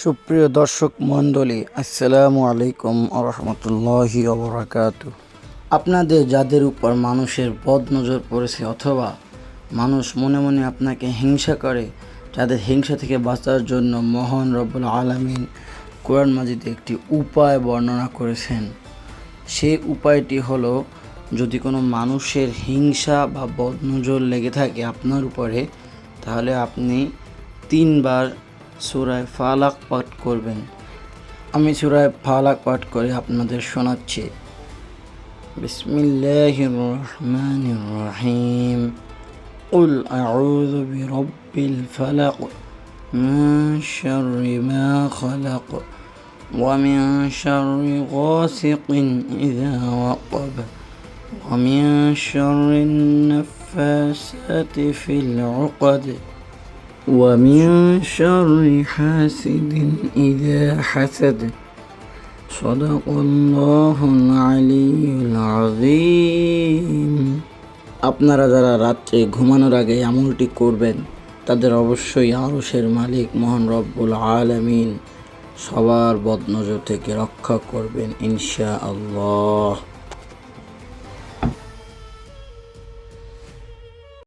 সুপ্রিয় দর্শক মণ্ডলী, আসসালামু আলাইকুম রহমতুল্লাহি ওবরাকাতু। আপনাদের যাদের উপর মানুষের বদ নজর পড়েছে অথবা মানুষ মনে মনে আপনাকে হিংসা করে, যাদের হিংসা থেকে বাঁচার জন্য মহান রব্বুল আলামিন কোরআন মাজিদে একটি উপায় বর্ণনা করেছেন। সেই উপায়টি হলো, যদি কোনো মানুষের হিংসা বা বদ নজর লেগে থাকে আপনার উপরে, তাহলে আপনি 3 বার সূরা ফালাক পাঠ করবেন। আমি সূরা ফালাক পাঠ করে আপনাদের শোনাচ্ছি। বিসমিল্লাহির রহমানির রহিম। কুল আউযু বিরাব্বিল ফালাক মিন শাররি মা খালাক ওয়া মিন শাররি গাসিকিন ইযা ওয়াকাব ওয়া মিন শাররিন নাফাসাতি ফিল উকাদ ومن شر حاسد إذا حسد صدق الله العلي العظيم। আপনারা যারা রাত্রে ঘুমানোর আগে আমলটি করবেন, তাদের অবশ্যই আরশের মালিক মহান রব্বুল আলামিন সবার বদনজর থেকে রক্ষা করবেন ইনশাআল্লাহ।